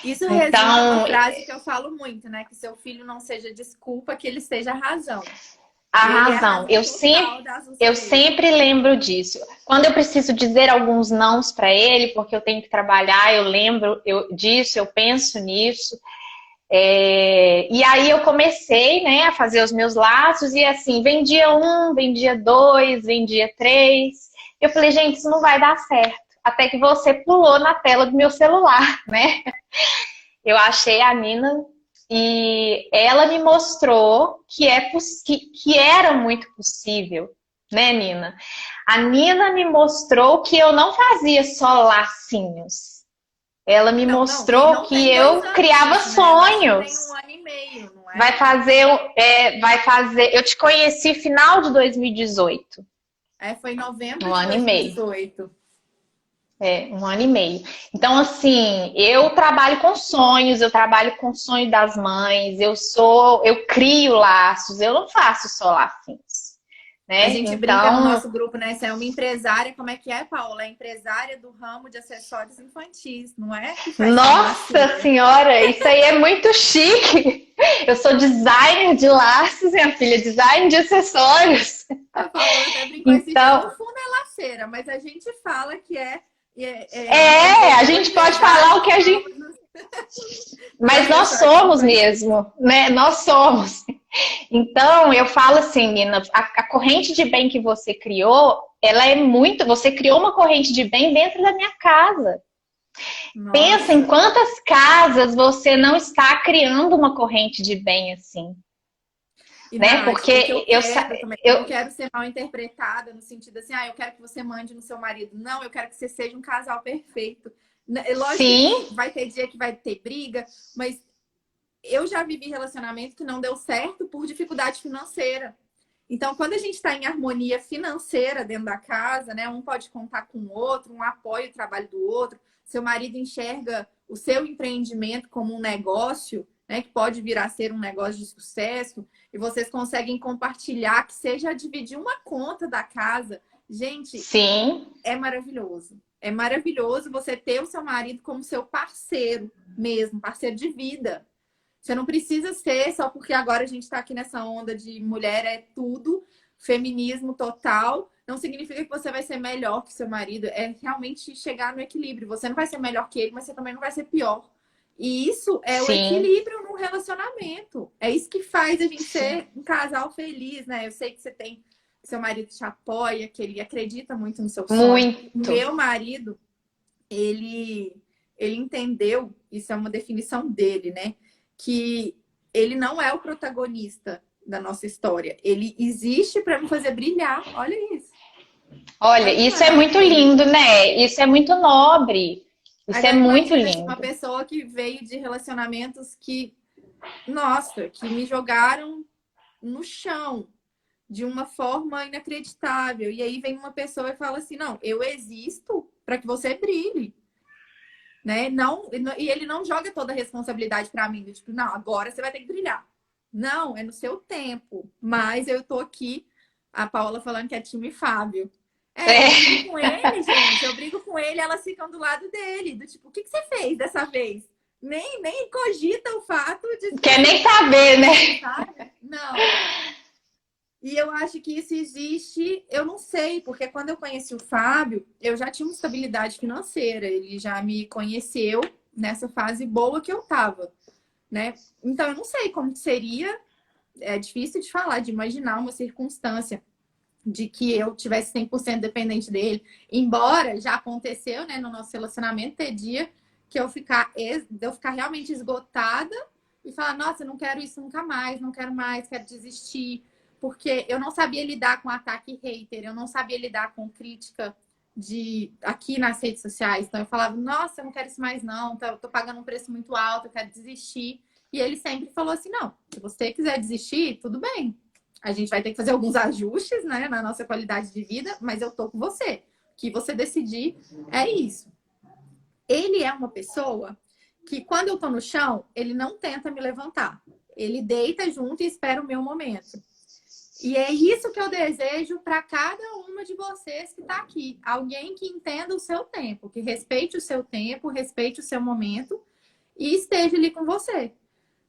Isso resume uma Então, frase que eu falo muito, né? Que seu filho não seja desculpa, que ele seja a razão. a E ele é a razão. razão total da Azul Eu Cereja. sempre lembro disso. Quando eu preciso dizer alguns nãos para ele, porque eu tenho que trabalhar, eu lembro disso, eu penso nisso. E aí eu comecei, né, a fazer os meus laços e assim, vendia 1, vendia 2, vendia 3. Eu falei, gente, isso não vai dar certo. Até que você pulou na tela do meu celular, né? Eu achei a Nina e ela me mostrou que era muito possível, né, Nina? A Nina me mostrou que eu não fazia só lacinhos. Ela me Não, e mostrou não que tem 2 eu anos criava isso, né? Eu acho que tem sonhos. 1 ano e meio, não Vai é? fazer, vai fazer. Eu te conheci final de 2018. Foi em novembro Um de ano e meio. 2018. 1 ano e meio. Então, assim, eu trabalho com sonhos, eu trabalho com o sonho das mães, eu crio laços, eu não faço só lacinhos, A né? gente brinca no Então, nosso grupo, né? Você é uma empresária, como é que é, Paula? É empresária do ramo de acessórios infantis, não é que faz só nossa massinha. senhora, isso aí é muito chique. Eu sou designer de laços, minha filha, design de acessórios. A Paola até brincou esses dias. No Então, fundo é laceira, mas a gente fala que é a empreendedor, gente pode falar empresária o que do a ramo gente. dos Mas nós acessórios somos infantis. mesmo, né? Nós somos. Então, eu falo assim, Nina, a corrente de bem que você criou, ela é muito. Você criou uma corrente de bem dentro da minha casa. Pensa em Nossa. quantas casas você não está criando uma corrente de bem assim, E né? Nath, o que eu Porque quero também, eu não eu quero ser mal interpretada no sentido assim, eu quero que você mande no seu marido. Não, eu quero que você seja um casal perfeito. É lógico sim, que vai ter dia que vai ter briga, mas eu já vivi relacionamento que não deu certo por dificuldade financeira. Então, quando a gente está em harmonia financeira dentro da casa, né? Um pode contar com o outro, um apoia o trabalho do outro. Seu marido enxerga o seu empreendimento como um negócio, né? Que pode vir a ser um negócio de sucesso. E vocês conseguem compartilhar, que seja dividir uma conta da casa. Gente, sim, é maravilhoso. É maravilhoso você ter o seu marido como seu parceiro mesmo, parceiro de vida. Você não precisa ser só porque agora a gente está aqui nessa onda de mulher é tudo, feminismo total. Não significa que você vai ser melhor que seu marido. É realmente chegar no equilíbrio. Você não vai ser melhor que ele, mas você também não vai ser pior. E isso é o sim, equilíbrio no relacionamento. É isso que faz a gente sim. ser um casal feliz, né? Eu sei que você tem, que seu marido te apoia, que ele acredita muito no seu sonho. O Muito. meu marido, ele entendeu, isso é uma definição dele, né? Que ele não é o protagonista da nossa história. Ele existe para me fazer brilhar. Olha isso. Olha, Olha que isso é muito maravilha. lindo, né? Isso é muito nobre. Isso é Agora muito imagina uma lindo. pessoa que veio de relacionamentos que, nossa, que me jogaram no chão de uma forma inacreditável. E aí vem uma pessoa e fala assim: "Não, eu existo para que você brilhe". né? Não, e ele não joga toda a responsabilidade para mim, do tipo, não, agora você vai ter que brilhar. Não, é no seu tempo. Mas eu tô aqui, a Paola falando que é time Fábio. Eu brigo com ele, gente. Eu brigo com ele, elas ficam do lado dele. Do tipo, o que você fez dessa vez? Nem cogita o fato de... Quer nem saber, né? Sabe? Não. E eu acho que isso existe, eu não sei, porque quando eu conheci o Fábio, eu já tinha uma estabilidade financeira. Ele já me conheceu nessa fase boa que eu tava, né? Então, eu não sei como seria. É difícil de falar, de imaginar uma circunstância de que eu tivesse 100% dependente dele. Embora já aconteceu, né, no nosso relacionamento, ter dia que eu ficar realmente esgotada e falar, nossa, eu não quero isso nunca mais, não quero mais, quero desistir. Porque eu não sabia lidar com ataque hater, eu não sabia lidar com crítica aqui nas redes sociais. Então eu falava, nossa, eu não quero isso mais não, eu tô pagando um preço muito alto, eu quero desistir. E ele sempre falou assim, não, se você quiser desistir, tudo bem. A gente vai ter que fazer alguns ajustes, né, na nossa qualidade de vida, mas eu tô com você. O que você decidir é isso. Ele é uma pessoa que, quando eu tô no chão, ele não tenta me levantar. Ele deita junto e espera o meu momento. E é isso que eu desejo para cada uma de vocês que está aqui. Alguém que entenda o seu tempo, que respeite o seu tempo, respeite o seu momento e esteja ali com você.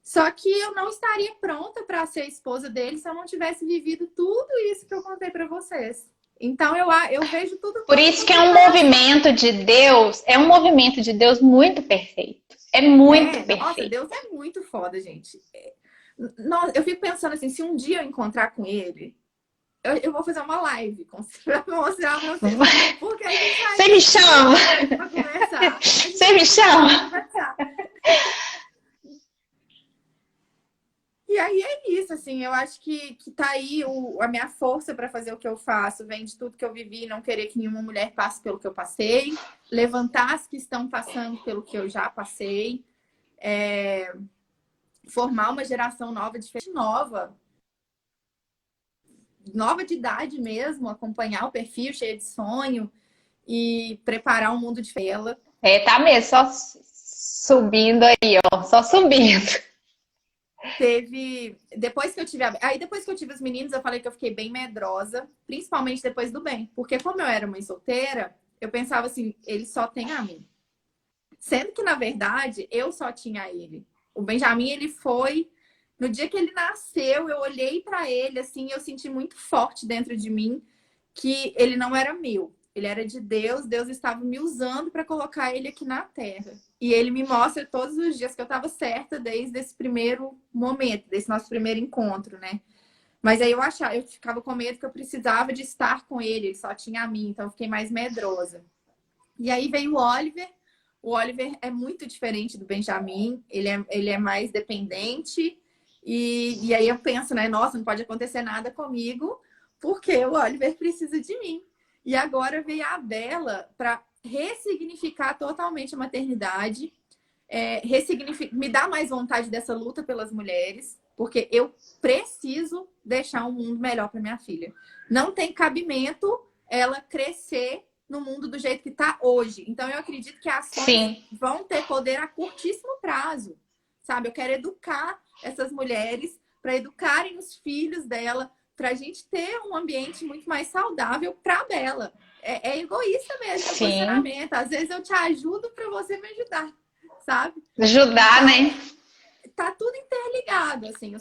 Só que eu não estaria pronta para ser esposa dele se eu não tivesse vivido tudo isso que eu contei para vocês. Então eu vejo tudo. Por isso que é um movimento de Deus, é um movimento de Deus muito perfeito. É muito perfeito. Nossa, Deus é muito foda, gente. Nossa, eu fico pensando assim, se um dia eu encontrar com ele, eu vou fazer uma live pra mostrar pra vocês. Porque a gente vai... Você me chama! Pra conversar. Você me chama! E aí é isso, assim, eu acho que tá aí a minha força para fazer o que eu faço, vem de tudo que eu vivi, não querer que nenhuma mulher passe pelo que eu passei, levantar as que estão passando pelo que eu já passei, formar uma geração nova, diferente, nova de idade mesmo, acompanhar o perfil cheio de sonho e preparar um mundo diferente. Tá mesmo, só subindo aí, ó, só subindo. Depois que eu tive os meninos, eu falei que eu fiquei bem medrosa, principalmente depois do bem, porque como eu era mãe solteira, eu pensava assim, ele só tem a mim. Sendo que, na verdade, eu só tinha ele. O Benjamin, ele foi... No dia que ele nasceu, eu olhei para ele, assim, eu senti muito forte dentro de mim que ele não era meu. Ele era de Deus, Deus estava me usando para colocar ele aqui na Terra. E ele me mostra todos os dias que eu estava certa desde esse primeiro momento, desse nosso primeiro encontro, né? Mas aí eu ficava com medo que eu precisava de estar com ele só tinha a mim, então eu fiquei mais medrosa. E aí veio o Oliver. O Oliver é muito diferente do Benjamin, ele é mais dependente. E aí eu penso, né? Nossa, não pode acontecer nada comigo, porque o Oliver precisa de mim. E agora veio a Bela para ressignificar totalmente a maternidade, me dá mais vontade dessa luta pelas mulheres, porque eu preciso deixar um mundo melhor para minha filha. Não tem cabimento ela crescer no mundo do jeito que está hoje. Então, eu acredito que as ações vão ter poder a curtíssimo prazo, sabe? Eu quero educar essas mulheres para educarem os filhos dela, para a gente ter um ambiente muito mais saudável para a Bela. É egoísta mesmo o posicionamento. Às vezes eu te ajudo para você me ajudar, sabe? Ajudar, então, né? Tá tudo interligado, assim,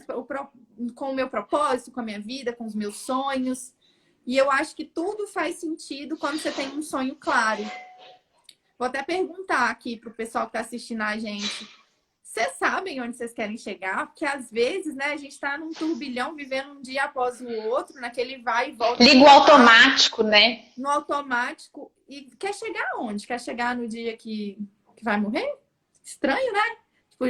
com o meu propósito, com a minha vida, com os meus sonhos. E eu acho que tudo faz sentido quando você tem um sonho claro. Vou até perguntar aqui pro pessoal que tá assistindo a gente. Vocês sabem onde vocês querem chegar? Porque às vezes, né, a gente tá num turbilhão, vivendo um dia após o outro, naquele vai e volta. Liga o automático, né? No automático. E quer chegar onde? Quer chegar no dia que vai morrer? Estranho, né? Tipo,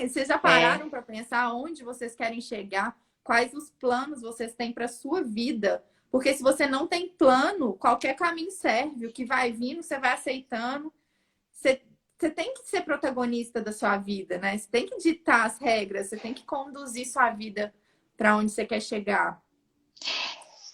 vocês já pararam para pensar onde vocês querem chegar? Quais os planos vocês têm para sua vida? Porque se você não tem plano, qualquer caminho serve. O que vai vindo, você vai aceitando. Você tem que ser protagonista da sua vida, né? Você tem que ditar as regras, você tem que conduzir sua vida para onde você quer chegar.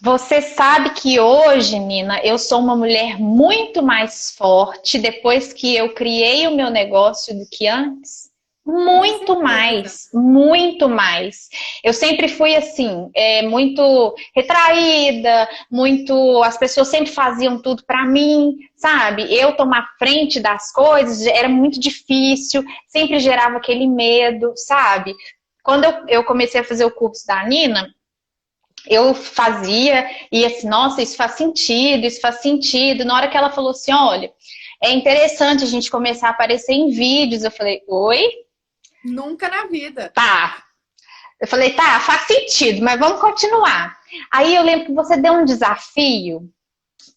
Você sabe que hoje, Nina, eu sou uma mulher muito mais forte depois que eu criei o meu negócio do que antes? Eu tenho Muito certeza. mais, muito mais. Eu sempre fui assim, muito retraída, muito. As pessoas sempre faziam tudo para mim, sabe? Eu tomar frente das coisas era muito difícil, sempre gerava aquele medo, sabe? Quando eu comecei a fazer o curso da Nina, eu fazia e assim, nossa, isso faz sentido, isso faz sentido. Na hora que ela falou assim, olha, é interessante a gente começar a aparecer em vídeos, eu falei, oi? Nunca na vida. Tá. Eu falei, tá, faz sentido, mas vamos continuar. Aí eu lembro que você deu um desafio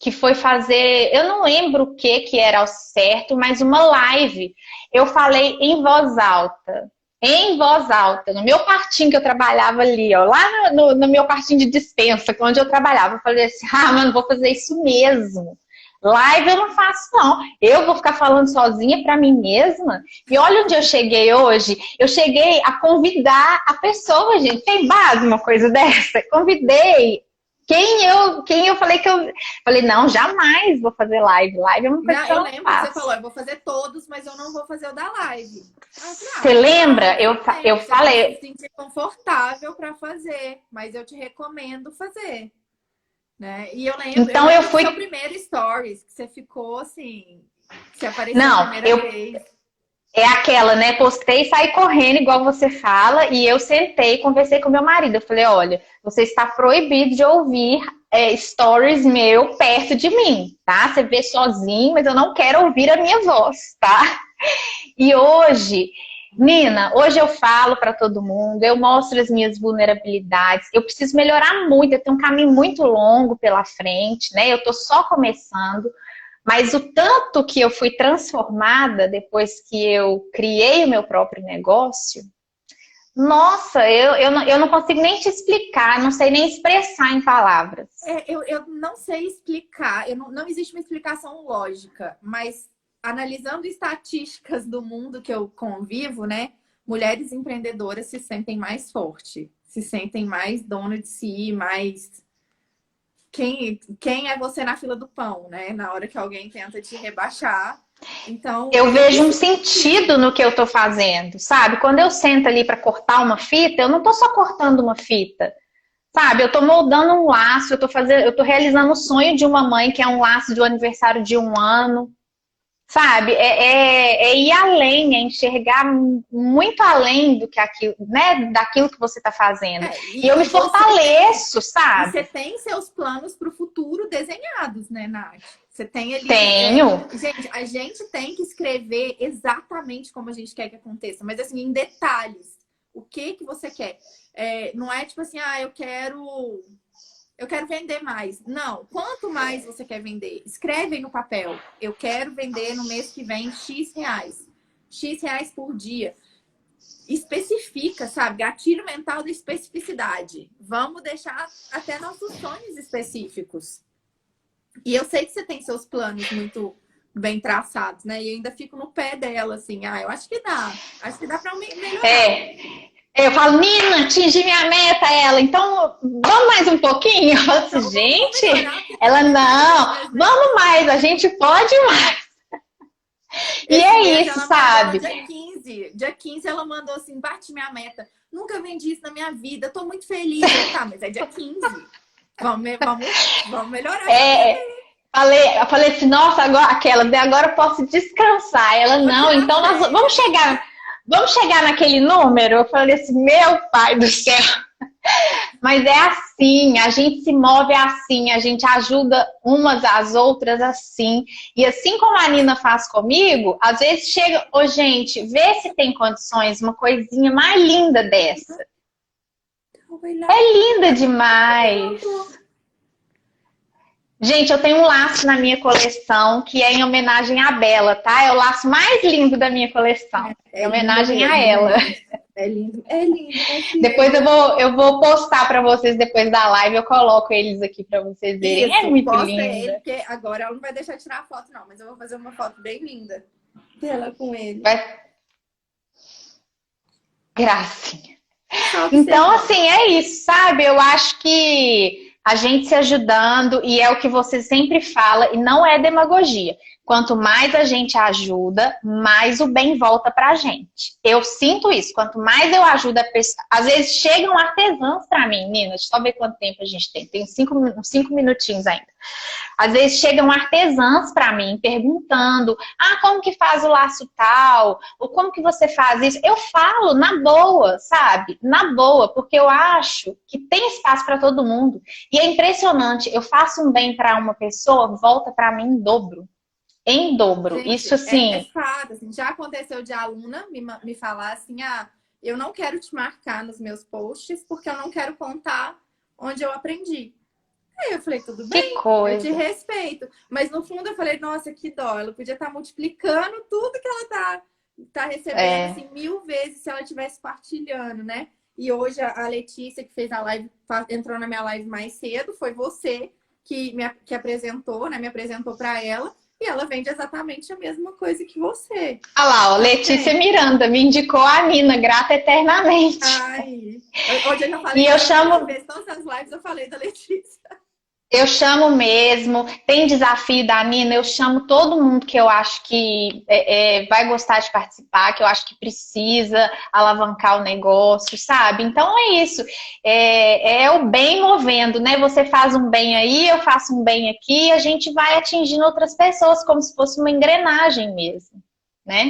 que foi fazer, eu não lembro o que era ao certo, mas uma live. Eu falei em voz alta, no meu quartinho que eu trabalhava ali, ó, lá no meu quartinho de dispensa, onde eu trabalhava. Eu falei assim, mano, vou fazer isso mesmo. Live eu não faço, não. Eu vou ficar falando sozinha pra mim mesma. E olha onde eu cheguei hoje. Eu cheguei a convidar a pessoa, gente. Tem base uma coisa dessa? Convidei quem eu falei que eu falei, não, jamais vou fazer live. Live é uma coisa Não, que eu eu não lembro que você falou, faço. eu vou fazer todos, mas eu não vou fazer o da live. Aí eu falei, Você legal, lembra? tudo Eu bem, você tem que se falei, sentir confortável para fazer, mas eu te recomendo fazer, né? E eu então eu lembro do fui. seu primeiro stories, que você ficou assim, que você apareceu a Não, primeira vez. é aquela, né? Postei e saí correndo, igual você fala, e eu sentei e conversei com meu marido. Eu falei, olha, você está proibido de ouvir stories meu perto de mim, tá? Você vê sozinho, mas eu não quero ouvir a minha voz, tá? E hoje, Nina, hoje eu falo para todo mundo, eu mostro as minhas vulnerabilidades. Eu preciso melhorar muito, eu tenho um caminho muito longo pela frente, né? Eu tô só começando, mas o tanto que eu fui transformada depois que eu criei o meu próprio negócio, nossa, eu não consigo nem te explicar, não sei nem expressar em palavras. Eu não sei explicar, não existe uma explicação lógica, mas analisando estatísticas do mundo que eu convivo, né? Mulheres empreendedoras se sentem mais fortes, se sentem mais dona de si, mais. Quem é você na fila do pão, né? Na hora que alguém tenta te rebaixar. Então, Eu eu vejo um preciso sentido disso. no que eu tô fazendo, sabe? Quando eu sento ali para cortar uma fita, eu não tô só cortando uma fita. Sabe, eu tô moldando um laço, eu tô realizando o sonho de uma mãe, que é um laço de um aniversário de 1 ano. Sabe, é ir além, é enxergar muito além do que aquilo, né, daquilo que você tá fazendo. E eu me E você tem, fortaleço, e você sabe? tem seus planos para o futuro desenhados, né, Nath? Você tem ali. Tenho. Gente, a gente tem que escrever exatamente como a gente quer que aconteça, mas assim, em detalhes. O que que você quer? Não é tipo assim, eu quero vender mais. Não. Quanto mais você quer vender? Escreve aí no papel. Eu quero vender no mês que vem X reais. X reais por dia. Especifica, sabe? Gatilho mental da especificidade. Vamos deixar até nossos sonhos específicos. E eu sei que você tem seus planos muito bem traçados, né? E eu ainda fico no pé dela, assim. Eu acho que dá. Acho que dá para melhorar. Eu falo, Nina, atingi minha meta, ela. Então, vamos mais um pouquinho? Eu falo Então, assim, vamos gente, melhorar, porque ela também não, vamos mais, a gente pode mais. E esse é mês isso, ela mandou sabe? dia 15. Dia 15 ela mandou assim, bate minha meta. Nunca vendi isso na minha vida, tô muito feliz. Tá, mas é dia 15. Vamos melhorar essa meta É, aí. eu falei assim, nossa, agora eu posso descansar. Ela, Vou não, tirar então férias. vamos chegar naquele número? Eu falei assim, meu pai do céu. Mas é assim, a gente se move assim, a gente ajuda umas às outras assim. E assim como a Nina faz comigo, às vezes chega, ô gente, vê se tem condições, uma coisinha mais linda dessa. É linda demais. Gente, eu tenho um laço na minha coleção que é em homenagem à Bela, tá? É o laço mais lindo da minha coleção. Em É lindo homenagem a mesmo, ela. gente. É lindo, minha Depois filha. eu vou postar para vocês depois da live, eu coloco eles aqui para vocês verem. É Isso, muito posta ele, linda. porque agora ela não vai deixar de tirar foto, não, mas eu vou fazer uma foto bem linda dela com ele. Vai... Gracinha. Só Então, observando. assim, é isso, sabe? Eu acho que a gente se ajudando, e é o que você sempre fala, e não é demagogia. Quanto mais a gente ajuda, mais o bem volta pra gente. Eu sinto isso. Quanto mais eu ajudo a pessoa... Às vezes chegam artesãos pra mim, Nina. Deixa eu só ver quanto tempo a gente tem. Tem 5 minutinhos ainda. Às vezes chegam artesãs pra mim perguntando: ah, como que faz o laço tal? Ou como que você faz isso? Eu falo na boa, sabe? Na boa, porque eu acho que tem espaço pra todo mundo. E é impressionante. Eu faço um bem pra uma pessoa, volta pra mim em dobro. Em dobro. Gente, isso sim. É fato, assim, já aconteceu de aluna me falar assim: ah, eu não quero te marcar nos meus posts porque eu não quero contar onde eu aprendi. Aí eu falei, tudo bem, Que coisa. eu te respeito. Mas no fundo eu falei, nossa, que dó. Ela podia estar multiplicando tudo que ela tá recebendo assim, 1000 vezes se ela estivesse partilhando, né? E hoje a Letícia, que fez a live, entrou na minha live mais cedo, foi você que apresentou, né? Me apresentou para ela. E ela vende exatamente a mesma coisa que você. Olha lá, ó, Letícia Miranda me indicou a Nina, grata eternamente. Ai, hoje eu já falei. E eu chamo... Todas as lives eu falei da Letícia. Eu chamo mesmo, tem desafio da Nina, eu chamo todo mundo que eu acho que vai gostar de participar, que eu acho que precisa alavancar o negócio, sabe? Então é isso, é o bem movendo, né? Você faz um bem aí, eu faço um bem aqui, e a gente vai atingindo outras pessoas, como se fosse uma engrenagem mesmo, né?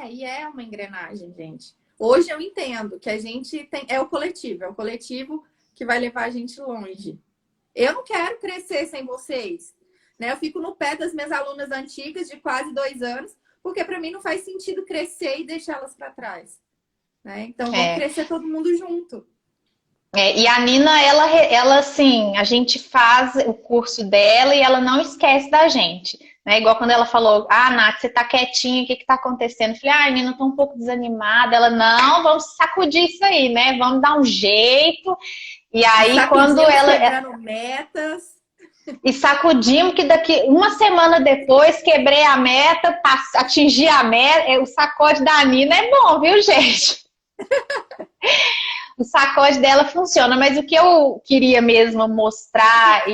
E é uma engrenagem, gente. Hoje eu entendo que a gente tem, é o coletivo que vai levar a gente longe. Eu não quero crescer sem vocês, né? Eu fico no pé das minhas alunas antigas de quase 2 anos, porque para mim não faz sentido crescer e deixá-las para trás, né? Então vamos crescer todo mundo junto. E a Nina, ela assim, a gente faz o curso dela e ela não esquece da gente, né? Igual quando ela falou: ah, Nath, você tá quietinha, o que que tá acontecendo? Eu falei: ah, Nina, eu tô um pouco desanimada. Ela: não, vamos sacudir isso aí, né? Vamos dar um jeito. E aí, quando ela... quebrando metas. E sacudimos que daqui uma semana depois quebrei a meta, atingi a meta. O sacode da Nina é bom, viu, gente? O sacode dela funciona, mas o que eu queria mesmo mostrar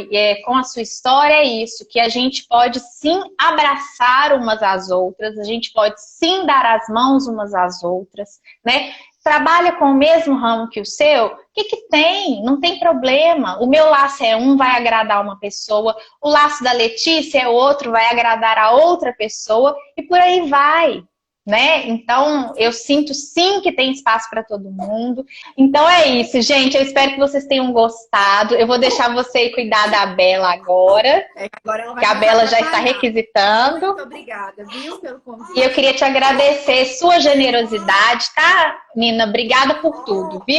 com a sua história é isso, que a gente pode sim abraçar umas às outras, a gente pode sim dar as mãos umas às outras, né? Trabalha com o mesmo ramo que o seu, o que que tem? Não tem problema. O meu laço é um, vai agradar uma pessoa, o laço da Letícia é outro, vai agradar a outra pessoa, e por aí vai, né? Então, eu sinto sim que tem espaço para todo mundo. Então é isso, gente. Eu espero que vocês tenham gostado. Eu vou deixar você cuidar da Bela agora. Agora ela vai, que a Bela já está requisitando. Muito obrigada, viu, pelo convite. E eu queria te agradecer sua generosidade, tá, Nina? Obrigada por tudo, viu?